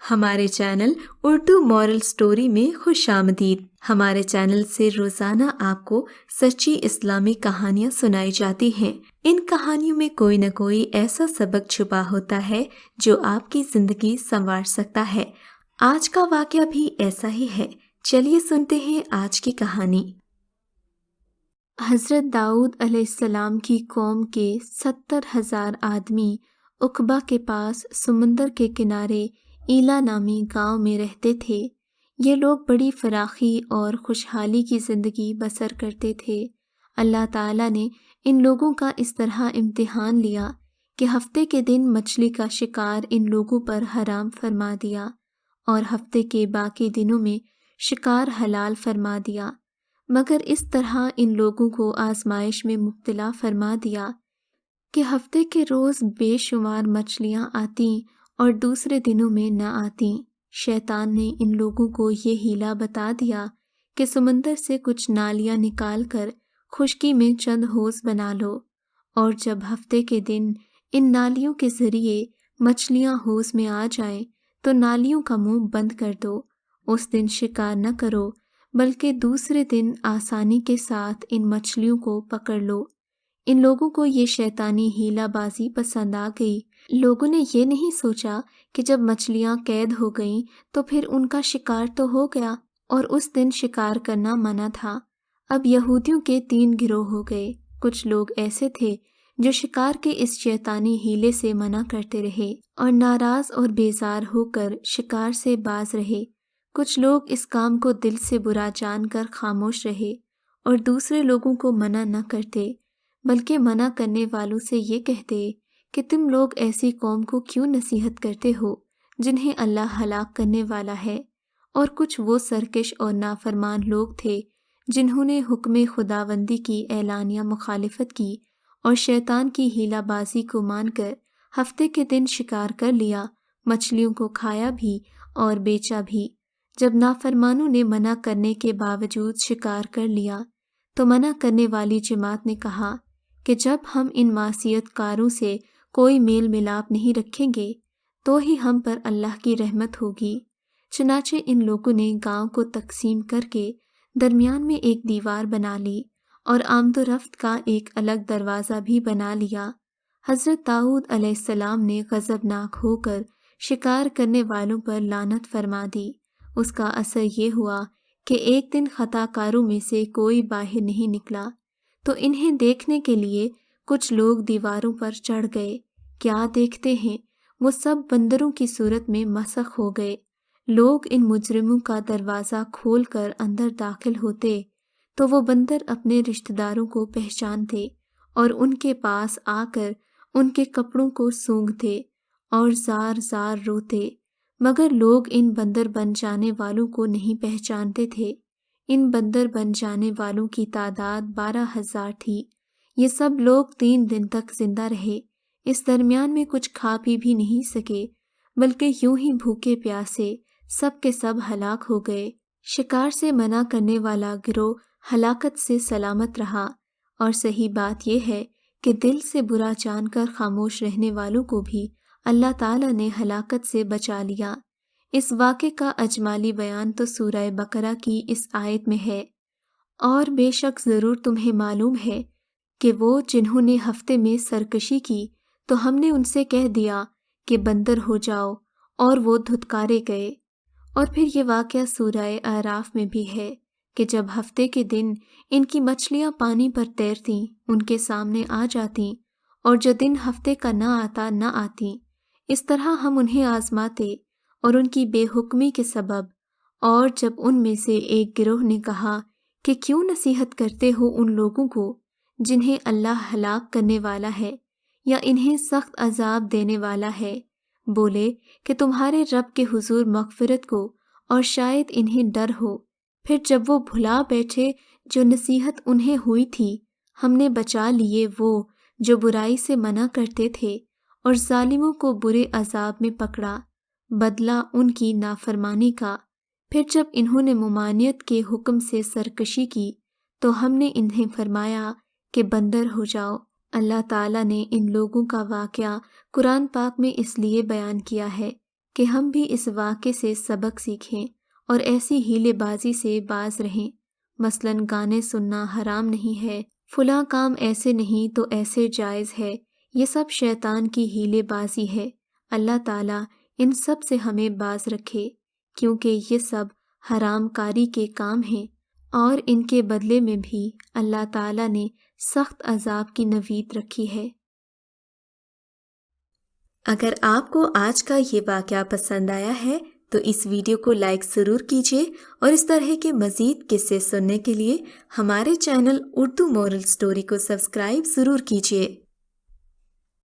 ہمارے channel Urdu moral story میں خوش آمدید۔ ہمارے چینل سے روزانہ آپ کو سچی اسلامی کہانیاں سنائی جاتی ہیں۔ ان کہانیوں میں کوئی نہ کوئی ایسا سبق چھپا ہوتا ہے جو آپ کی زندگی سنوار سکتا ہے۔ آج کا واقعہ بھی ایسا ہی ہے۔ چلیے سنتے ہیں آج کی کہانی۔ حضرت داؤد علیہ السلام کی قوم کے 70,000 آدمی عقبہ کے پاس سمندر کے کنارے ایلا نامی گاؤں میں رہتے تھے۔ یہ لوگ بڑی فراخی اور خوشحالی کی زندگی بسر کرتے تھے۔ اللہ تعالیٰ نے ان لوگوں کا اس طرح امتحان لیا کہ ہفتے کے دن مچھلی کا شکار ان لوگوں پر حرام فرما دیا اور ہفتے کے باقی دنوں میں شکار حلال فرما دیا، مگر اس طرح ان لوگوں کو آزمائش میں مبتلا فرما دیا کہ ہفتے کے روز بے شمار مچھلیاں آتیں اور دوسرے دنوں میں نہ آتیں۔ شیطان نے ان لوگوں کو یہ ہیلا بتا دیا کہ سمندر سے کچھ نالیاں نکال کر خشکی میں چند حوض بنا لو، اور جب ہفتے کے دن ان نالیوں کے ذریعے مچھلیاں حوض میں آ جائیں تو نالیوں کا منہ بند کر دو۔ اس دن شکار نہ کرو بلکہ دوسرے دن آسانی کے ساتھ ان مچھلیوں کو پکڑ لو۔ ان لوگوں کو یہ شیطانی ہیلا بازی پسند آ گئی۔ لوگوں نے یہ نہیں سوچا کہ جب مچھلیاں قید ہو گئیں تو پھر ان کا شکار تو ہو گیا، اور اس دن شکار کرنا منع تھا۔ اب یہودیوں کے 3 گروہ ہو گئے۔ کچھ لوگ ایسے تھے جو شکار کے اس شیطانی ہیلے سے منع کرتے رہے اور ناراض اور بیزار ہو کر شکار سے باز رہے۔ کچھ لوگ اس کام کو دل سے برا جان کر خاموش رہے اور دوسرے لوگوں کو منع نہ کرتے، بلکہ منع کرنے والوں سے یہ کہتے کہ تم لوگ ایسی قوم کو کیوں نصیحت کرتے ہو جنہیں اللہ ہلاک کرنے والا ہے۔ اور کچھ وہ سرکش اور نافرمان لوگ تھے جنہوں نے حکم خداوندی کی اعلانیہ مخالفت کی اور شیطان کی ہیلا بازی کو مان کر ہفتے کے دن شکار کر لیا، مچھلیوں کو کھایا بھی اور بیچا بھی۔ جب نافرمانوں نے منع کرنے کے باوجود شکار کر لیا تو منع کرنے والی جماعت نے کہا کہ جب ہم ان معصیت کاروں سے کوئی میل ملاپ نہیں رکھیں گے تو ہی ہم پر اللہ کی رحمت ہوگی۔ چنانچہ ان لوگوں نے گاؤں کو تقسیم کر کے درمیان میں ایک دیوار بنا لی اور آمد و رفت کا ایک الگ دروازہ بھی بنا لیا۔ حضرت داؤد علیہ السلام نے غضبناک ہو کر شکار کرنے والوں پر لعنت فرما دی۔ اس کا اثر یہ ہوا کہ ایک دن خطا کاروں میں سے کوئی باہر نہیں نکلا تو انہیں دیکھنے کے لیے کچھ لوگ دیواروں پر چڑھ گئے۔ کیا دیکھتے ہیں، وہ سب بندروں کی صورت میں مسخ ہو گئے۔ لوگ ان مجرموں کا دروازہ کھول کر اندر داخل ہوتے تو وہ بندر اپنے رشتہ داروں کو پہچانتے اور ان کے پاس آ کر ان کے کپڑوں کو سونگھتے اور زار زار روتے، مگر لوگ ان بندر بن جانے والوں کو نہیں پہچانتے تھے۔ ان بندر بن جانے والوں کی تعداد 12,000 تھی۔ یہ سب لوگ 3 دن تک زندہ رہے۔ اس درمیان میں کچھ کھا پی بھی نہیں سکے، بلکہ یوں ہی بھوکے پیاسے سب کے سب ہلاک ہو گئے۔ شکار سے منع کرنے والا گروہ ہلاکت سے سلامت رہا، اور صحیح بات یہ ہے کہ دل سے برا جان کر خاموش رہنے والوں کو بھی اللہ تعالیٰ نے ہلاکت سے بچا لیا۔ اس واقعے کا اجمالی بیان تو سورہ بقرہ کی اس آیت میں ہے۔ اور بے شک ضرور تمہیں معلوم ہے کہ وہ جنہوں نے ہفتے میں سرکشی کی تو ہم نے ان سے کہہ دیا کہ بندر ہو جاؤ، اور وہ دھتکارے گئے۔ اور پھر یہ واقعہ سورہ اعراف میں بھی ہے کہ جب ہفتے کے دن ان کی مچھلیاں پانی پر تیرتیں، ان کے سامنے آ جاتیں، اور جو دن ہفتے کا نہ آتا نہ آتیں، اس طرح ہم انہیں آزماتے اور ان کی بے حکمی کے سبب۔ اور جب ان میں سے ایک گروہ نے کہا کہ کیوں نصیحت کرتے ہو ان لوگوں کو جنہیں اللہ ہلاک کرنے والا ہے یا انہیں سخت عذاب دینے والا ہے، بولے کہ تمہارے رب کے حضور مغفرت کو اور شاید انہیں ڈر ہو۔ پھر جب وہ بھلا بیٹھے جو نصیحت انہیں ہوئی تھی، ہم نے بچا لیے وہ جو برائی سے منع کرتے تھے، اور ظالموں کو برے عذاب میں پکڑا، بدلہ ان کی نافرمانی کا۔ پھر جب انہوں نے ممانعت کے حکم سے سرکشی کی تو ہم نے انہیں فرمایا کہ بندر ہو جاؤ۔ اللہ تعالیٰ نے ان لوگوں کا واقعہ قرآن پاک میں اس لیے بیان کیا ہے کہ ہم بھی اس واقعے سے سبق سیکھیں اور ایسی ہیلے بازی سے باز رہیں۔ مثلاً گانے سننا حرام نہیں ہے، فلاں کام ایسے نہیں تو ایسے جائز ہے، یہ سب شیطان کی ہیلے بازی ہے۔ اللہ تعالیٰ ان سب سے ہمیں باز رکھے، کیونکہ یہ سب حرام کاری کے کام ہیں اور ان کے بدلے میں بھی اللہ تعالیٰ نے سخت عذاب کی نوید رکھی ہے۔ اگر آپ کو آج کا یہ واقعہ پسند آیا ہے تو اس ویڈیو کو لائک ضرور کیجیے اور اس طرح کے مزید قصے سننے کے لیے ہمارے چینل اردو مورل سٹوری کو سبسکرائب ضرور کیجیے۔